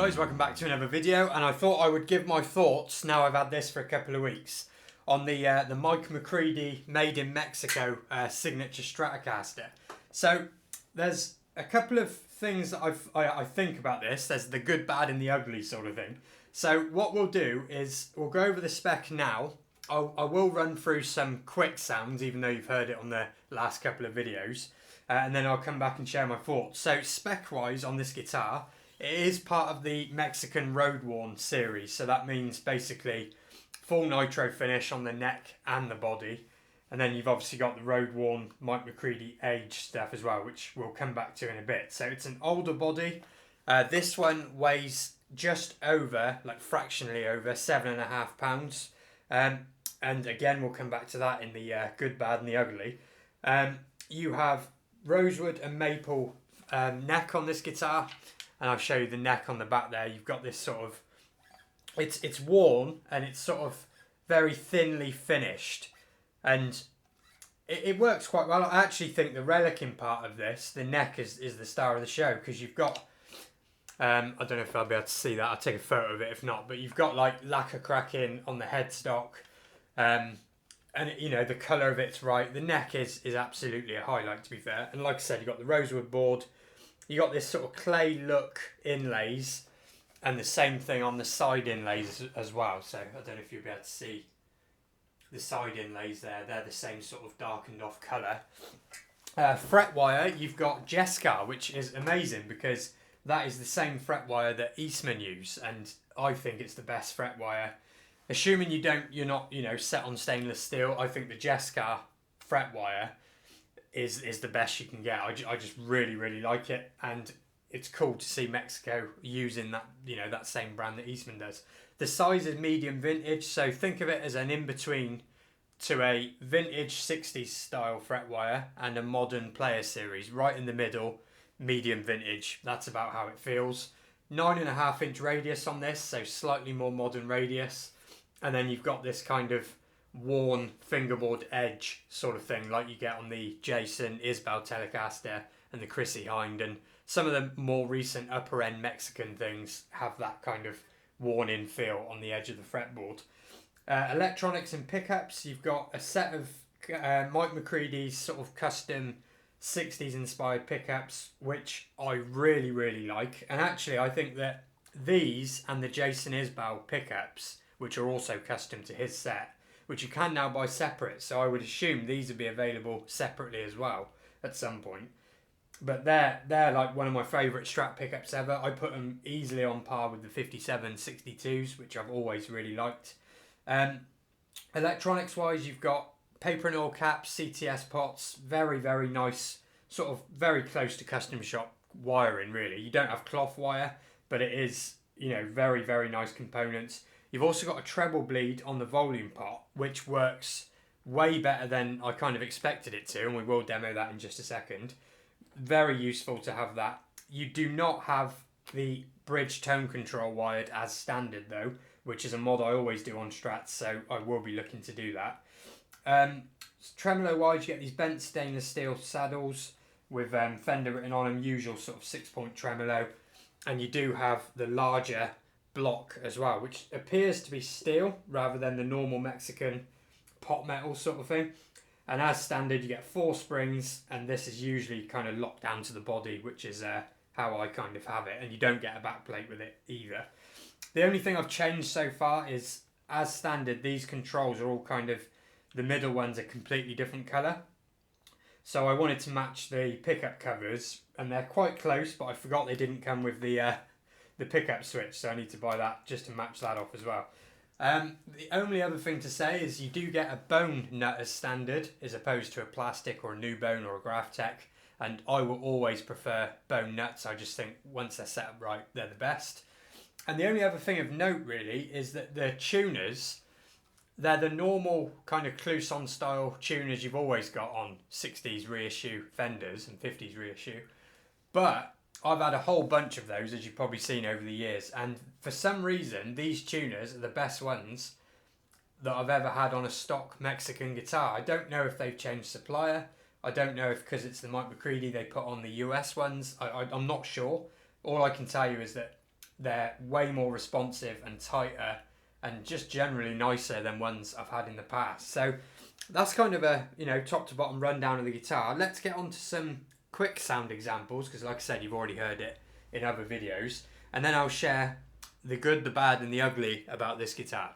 guys, welcome back to another video, and I thought I would give my thoughts, now I've had this for a couple of weeks, on the Mike Mcready made in Mexico signature Stratocaster. So there's a couple of things that I think about this. There's the good, bad and the ugly sort of thing. So what we'll do is we'll go over the spec now. I will run through some quick sounds, even though you've heard it on the last couple of videos, and then I'll come back and share my thoughts. So spec wise on this guitar, it is part of the Mexican Road Worn series, so that means basically full nitro finish on the neck and the body, and then you've obviously got the Road Worn Mike Mcready Age stuff as well, which we'll come back to in a bit. So it's an older body. This one weighs just over, like fractionally over, 7.5 pounds, and again we'll come back to that in the good, bad and the ugly. You have rosewood and maple neck on this guitar. And I'll show you the neck on the back there. You've got this sort of, it's worn and it's sort of very thinly finished. And it works quite well. I actually think the relicing part of this, the neck is the star of the show, because you've got, I don't know if I'll be able to see that. I'll take a photo of it if not. But you've got like lacquer cracking on the headstock. And you know, the colour of it's right. The neck is absolutely a highlight, to be fair. And like I said, you've got the rosewood board. You got this sort of clay look inlays, and the same thing on the side inlays as well. So I don't know if you'll be able to see the side inlays there. They're the same sort of darkened off colour. Fret wire, you've got Jescar, which is amazing because that is the same fret wire that Eastman use, and I think it's the best fret wire. Assuming you're not set on stainless steel, I think the Jescar fret wire is the best you can get. I just really like it, and it's cool to see Mexico using that that same brand that Eastman does. The size is medium vintage, so think of it as an in-between to a vintage 60s style fret wire and a modern player series. Right in the middle, medium vintage. That's about how it feels. 9.5 inch radius on this, so slightly more modern radius, and then you've got this kind of worn fingerboard edge sort of thing like you get on the Jason Isbell Telecaster and the Chrissy Hind, and some of the more recent upper end Mexican things have that kind of worn in feel on the edge of the fretboard. Electronics and pickups, you've got a set of Mike Mcready's sort of custom 60s inspired pickups, which I really like, and actually I think that these and the Jason Isbell pickups, which are also custom to his set, which you can now buy separate, so I would assume these would be available separately as well at some point. But they're like one of my favourite Strat pickups ever. I put them easily on par with the 57 62s, which I've always really liked. Electronics wise, you've got paper and oil caps, CTS pots, very nice, sort of very close to custom shop wiring really. You don't have cloth wire, but it is very nice components. You've also got a treble bleed on the volume pot, which works way better than I kind of expected it to, and we will demo that in just a second. Very useful to have that. You do not have the bridge tone control wired as standard though, which is a mod I always do on Strats, so I will be looking to do that. Tremolo wise, you get these bent stainless steel saddles with Fender written on them, usual sort of 6-point tremolo, and you do have the larger block as well, which appears to be steel rather than the normal Mexican pot metal sort of thing. And as standard, you get 4 springs, and this is usually kind of locked down to the body, which is how I kind of have it, and you don't get a back plate with it either. The only thing I've changed so far is, as standard, these controls are all kind of, the middle one's a completely different colour. So I wanted to match the pickup covers, and they're quite close, but I forgot they didn't come with the pickup switch, so I need to buy that just to match that off as well. The only other thing to say is you do get a bone nut as standard as opposed to a plastic or a new bone or a Graphtec, and I will always prefer bone nuts. I just think once they're set up right, they're the best. And the only other thing of note really is that the tuners, they're the normal kind of Clouson style tuners you've always got on 60s reissue Fenders and 50s reissue, but I've had a whole bunch of those, as you've probably seen over the years, and for some reason these tuners are the best ones that I've ever had on a stock Mexican guitar. I don't know if they've changed supplier. I don't know if because it's the Mike Mcready they put on the US ones. I'm not sure. All I can tell you is that they're way more responsive and tighter and just generally nicer than ones I've had in the past. So that's kind of a, you know, top to bottom rundown of the guitar. Let's get on to some quick sound examples, because like I said, you've already heard it in other videos, and then I'll share the good, the bad and the ugly about this guitar.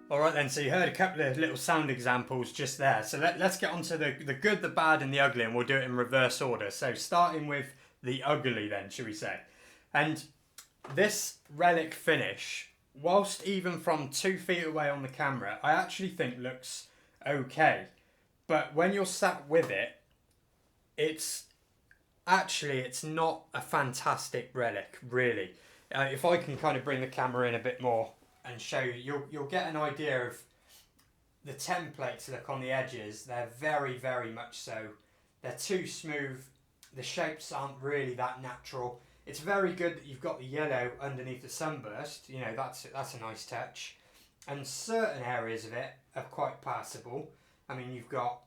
All right then, so you heard a couple of little sound examples just there. So let's get on to the good, the bad and the ugly, and we'll do it in reverse order. So starting with the ugly then, should we say. And this relic finish, whilst even from 2 feet away on the camera, I actually think looks okay. But when you're sat with it, it's not a fantastic relic, really. If I can kind of bring the camera in a bit more and show you, you'll get an idea of the templates look on the edges. They're very, very much so. They're too smooth. The shapes aren't really that natural. It's very good that you've got the yellow underneath the sunburst. You know, that's a nice touch. And certain areas of it are quite passable. I mean, you've got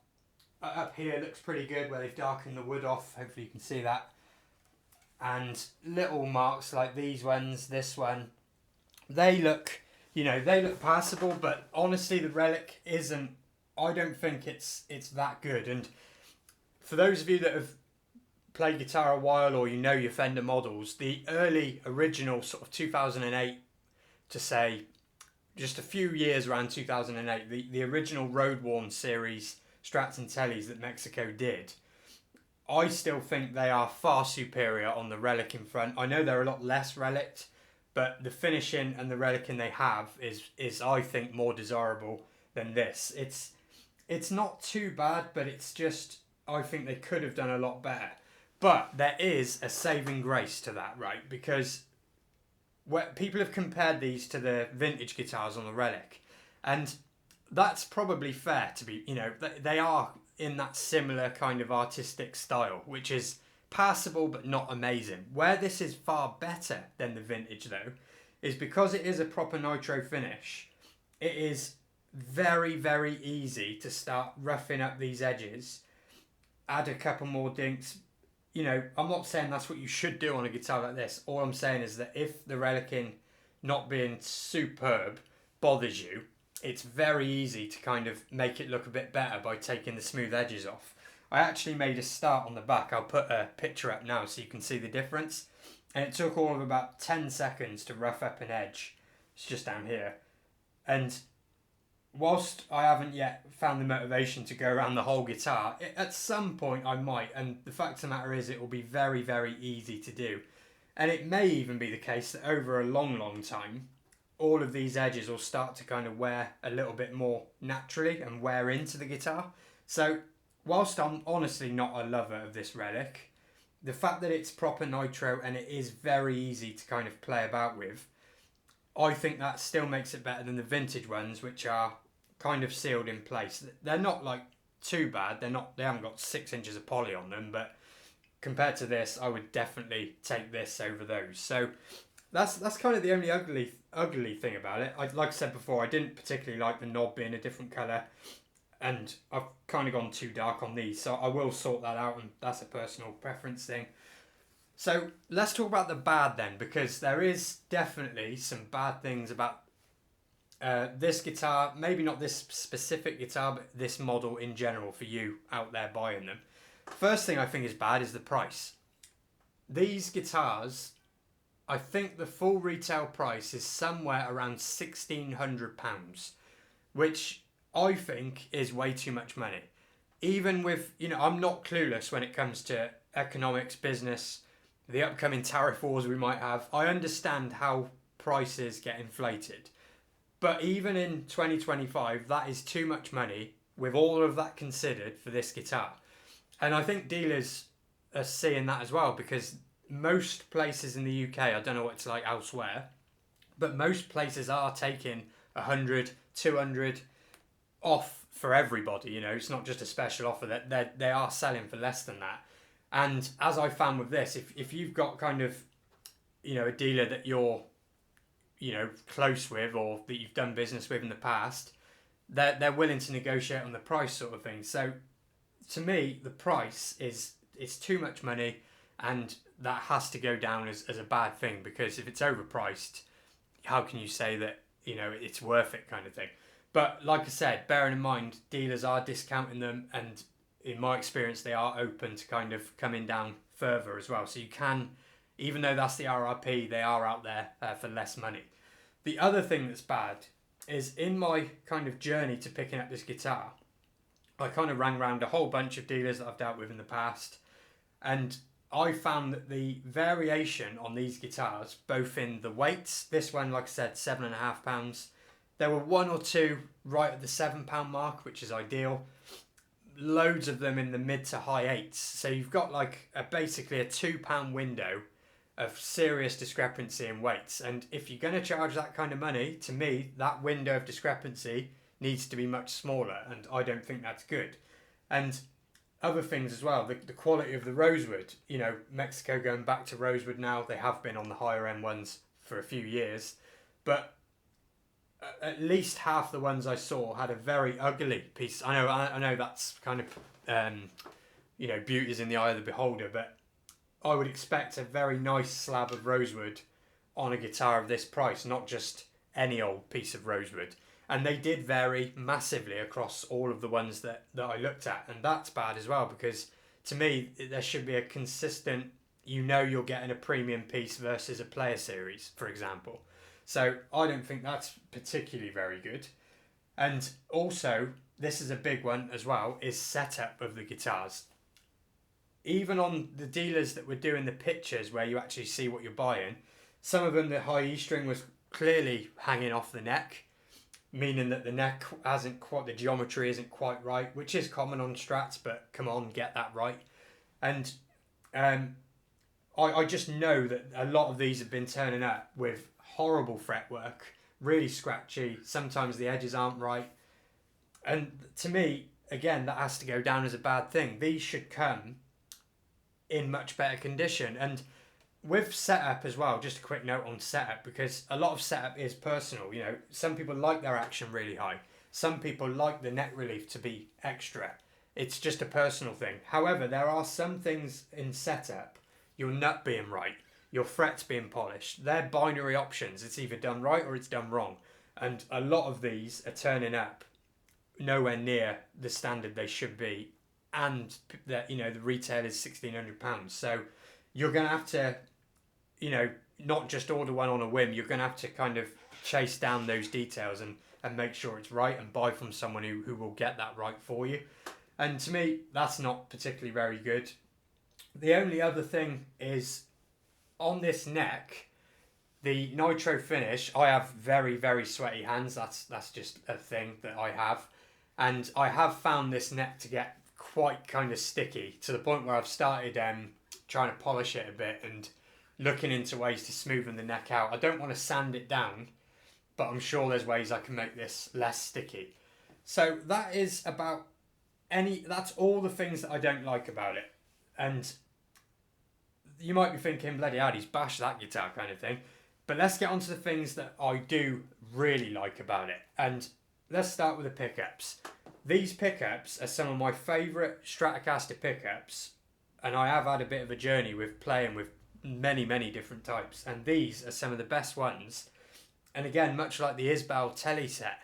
up here looks pretty good where they've darkened the wood off. Hopefully you can see that. And little marks like these ones, this one, they look, you know, they look passable, but honestly the relic isn't I don't think it's that good. And for those of you that have played guitar a while, or you know your Fender models, the early original sort of 2008 to say just a few years around 2008, the original road worn series Strats and Tellys that Mexico did, I still think they are far superior on the relic in front. I know they're a lot less relic, but the finishing and the relicing they have is I think more desirable than this. It's not too bad, but it's just, I think they could have done a lot better. But there is a saving grace to that, right? Because people have compared these to the vintage guitars on the relic, and that's probably fair to be, they are in that similar kind of artistic style, which is passable but not amazing. Where this is far better than the vintage though, is because it is a proper nitro finish, it is very, very easy to start roughing up these edges, add a couple more dinks. I'm not saying that's what you should do on a guitar like this. All I'm saying is that if the relicing not being superb bothers you, it's very easy to kind of make it look a bit better by taking the smooth edges off. I actually made a start on the back. I'll put a picture up now so you can see the difference. And it took all of about 10 seconds to rough up an edge. It's just down here. And whilst I haven't yet found the motivation to go around the whole guitar, at some point I might, and the fact of the matter is it will be very, very easy to do. And it may even be the case that over a long, long time, all of these edges will start to kind of wear a little bit more naturally and wear into the guitar. So whilst I'm honestly not a lover of this relic, the fact that it's proper nitro and it is very easy to kind of play about with, I think that still makes it better than the vintage ones, which are kind of sealed in place. They're not like too bad. They haven't got 6 inches of poly on them, but compared to this, I would definitely take this over those. So that's kind of the only ugly thing about it. Like I said before, I didn't particularly like the knob being a different colour, and I've kind of gone too dark on these, so I will sort that out, and that's a personal preference thing. So let's talk about the bad then, because there is definitely some bad things about this guitar. Maybe not this specific guitar, but this model in general for you out there buying them. First thing I think is bad is the price. These guitars, I think the full retail price is somewhere around £1,600, which I think is way too much money. Even with, I'm not clueless when it comes to economics, business, the upcoming tariff wars we might have. I understand how prices get inflated. But even in 2025, that is too much money with all of that considered for this guitar. And I think dealers are seeing that as well, because most places in the UK, I don't know what it's like elsewhere, but most places are taking 100, 200 off for everybody. It's not just a special offer, that they are selling for less than that. And as I found with this, if you've got kind of, a dealer that you're, close with, or that you've done business with in the past, they're willing to negotiate on the price sort of thing. So to me, the price is too much money, and that has to go down as a bad thing, because if it's overpriced, how can you say that, it's worth it kind of thing? But like I said, bearing in mind, dealers are discounting them, and in my experience, they are open to kind of coming down further as well. So you can, even though that's the RRP, they are out there for less money. The other thing that's bad is, in my kind of journey to picking up this guitar, I kind of rang around a whole bunch of dealers that I've dealt with in the past, and I found that the variation on these guitars, both in the weights, this one, like I said, £7.5. There were one or two right at the £7 mark, which is ideal. Loads of them in the mid to high 8s. So you've got like basically a £2 window of serious discrepancy in weights. And if you're going to charge that kind of money, to me, that window of discrepancy needs to be much smaller, and I don't think that's good. And other things as well, the quality of the rosewood. Mexico going back to rosewood now. They have been on the higher end ones for a few years, but at least half the ones I saw had a very ugly piece. I know that's kind of beauty is in the eye of the beholder, but I would expect a very nice slab of rosewood on a guitar of this price, not just any old piece of rosewood. And they did vary massively across all of the ones that I looked at. And that's bad as well, because to me, there should be a consistent, you're getting a premium piece versus a player series, for example. So I don't think that's particularly very good. And also, this is a big one as well, is setup of the guitars. Even on the dealers that were doing the pictures where you actually see what you're buying, some of them, the high E string was clearly hanging off the neck, meaning that the neck hasn't quite, the geometry isn't quite right, which is common on Strats, but come on, get that right. And I just know that a lot of these have been turning up with horrible fretwork, really scratchy, sometimes the edges aren't right. And to me, again, that has to go down as a bad thing. These should come in much better condition. And with setup as well, just a quick note on setup, because a lot of setup is personal. Some people like their action really high. Some people like the neck relief to be extra. It's just a personal thing. However, there are some things in setup, your nut being right, your frets being polished, they're binary options. It's either done right or it's done wrong. And a lot of these are turning up nowhere near the standard they should be, and that the retail is £1,600. So you're going to have to, not just order one on a whim. You're going to have to kind of chase down those details and make sure it's right, and buy from someone who will get that right for you. And to me, that's not particularly very good. The only other thing is, on this neck, the nitro finish, I have very, very sweaty hands. That's just a thing that I have. And I have found this neck to get quite kind of sticky, to the point where I've started trying to polish it a bit and looking into ways to smoothen the neck out. I don't want to sand it down, but I'm sure there's ways I can make this less sticky. So that is about that's all the things that I don't like about it. And you might be thinking, bloody hell, he's bashed that guitar kind of thing. But let's get on to the things that I do really like about it. And let's start with the pickups. These pickups are some of my favourite Stratocaster pickups, and I have had a bit of a journey with playing with many, many different types, and these are some of the best ones. And again, much like the Isbell Tele set,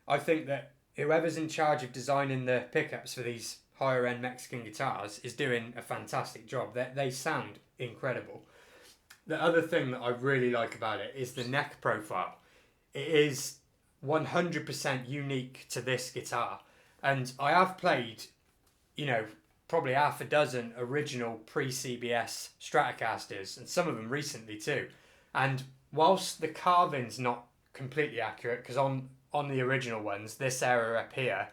I think that whoever's in charge of designing the pickups for these higher end Mexican guitars is doing a fantastic job. They sound incredible. The other thing that I really like about it is the neck profile. It is 100% unique to this guitar. And I have played, probably half a dozen original pre-CBS Stratocasters, and some of them recently too. And whilst the carving's not completely accurate, because on the original ones, this area up here,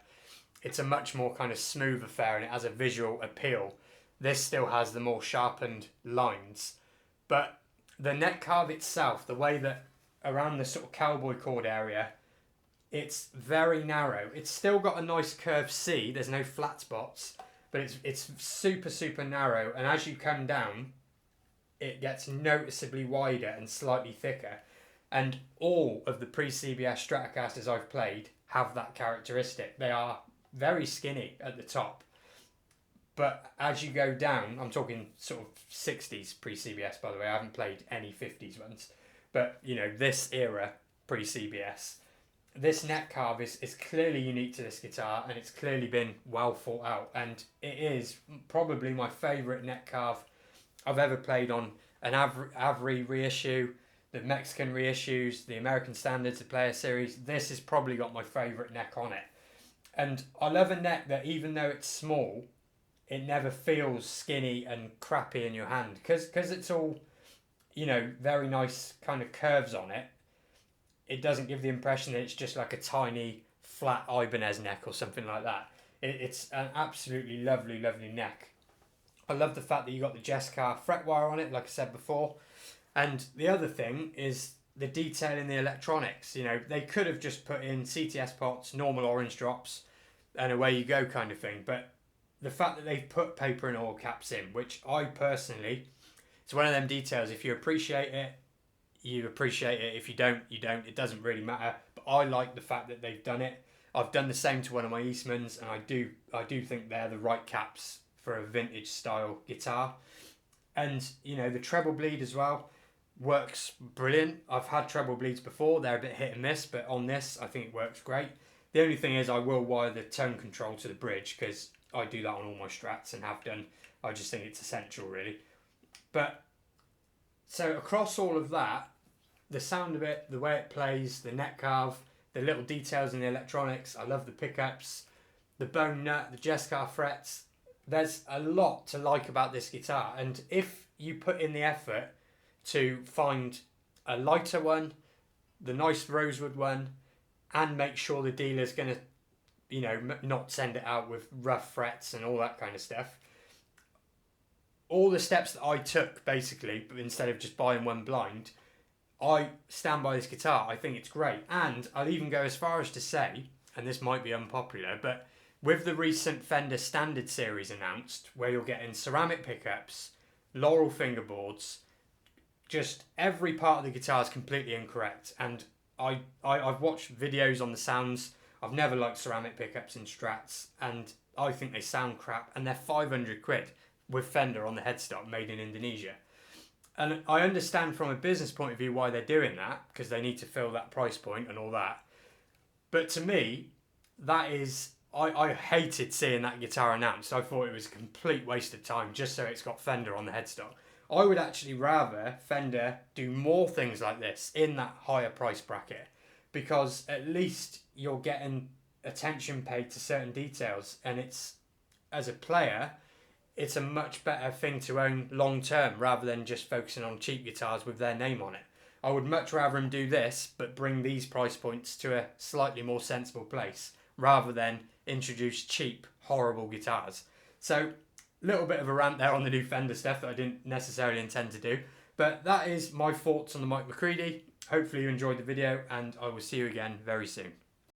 it's a much more kind of smooth affair and it has a visual appeal. This still has the more sharpened lines. But the neck carve itself, the way that around the sort of cowboy chord area, it's very narrow. It's still got a nice curved C. There's no flat spots, but it's super, super narrow. And as you come down, it gets noticeably wider and slightly thicker. And all of the pre-CBS Stratocasters I've played have that characteristic. They are very skinny at the top. But as you go down, I'm talking sort of 60s pre-CBS, by the way. I haven't played any 50s ones. But, this era pre-CBS, this neck carve is clearly unique to this guitar, and it's clearly been well thought out. And it is probably my favourite neck carve I've ever played on an Avery reissue, the Mexican reissues, the American Standards, the Player Series. This has probably got my favourite neck on it. And I love a neck that, even though it's small, it never feels skinny and crappy in your hand. Because it's all, very nice kind of curves on it. It doesn't give the impression that it's just like a tiny, flat Ibanez neck or something like that. It's an absolutely lovely, lovely neck. I love the fact that you got the Jessica fret wire on it, like I said before. And the other thing is the detail in the electronics. They could have just put in CTS pots, normal orange drops, and away you go kind of thing. But the fact that they've put paper and oil caps in, which I personally, it's one of them details. If you appreciate it, you appreciate it. If you don't, you don't. It doesn't really matter. But I like the fact that they've done it. I've done the same to one of my Eastmans, and I do think they're the right caps for a vintage style guitar. And the treble bleed as well. works brilliant. I've had treble bleeds before, they're a bit hit and miss, but on this I think it works great. The only thing is I will wire the tone control to the bridge because I do that on all my Strats and have done. I just think it's essential really. But so across all of that, the sound of it, the way it plays, the neck carve, the little details in the electronics, I love the pickups, the bone nut, the Jessica frets. There's a lot to like about this guitar, and if you put in the effort to find a lighter one, the nice rosewood one, and make sure the dealer's going to, you know, not send it out with rough frets and all that kind of stuff. All the steps that I took, basically, but instead of just buying one blind, I stand by this guitar. I think it's great. And I'll even go as far as to say, and this might be unpopular, but with the recent Fender Standard Series announced, where you're getting ceramic pickups, Laurel fingerboards, just every part of the guitar is completely incorrect. And I've watched videos on the sounds. I've never liked ceramic pickups in Strats, and I think they sound crap, and they're 500 quid with Fender on the headstock made in Indonesia. And I understand from a business point of view why they're doing that, because they need to fill that price point and all that. But to me, that is, I hated seeing that guitar announced. I thought it was a complete waste of time just so it's got Fender on the headstock. I would actually rather Fender do more things like this in that higher price bracket, because at least you're getting attention paid to certain details, and it's, as a player, it's a much better thing to own long term rather than just focusing on cheap guitars with their name on it. I would much rather them do this but bring these price points to a slightly more sensible place rather than introduce cheap, horrible guitars. So, little bit of a rant there on the new Fender stuff that I didn't necessarily intend to do. But that is my thoughts on the Mike Mcready. Hopefully you enjoyed the video, and I will see you again very soon.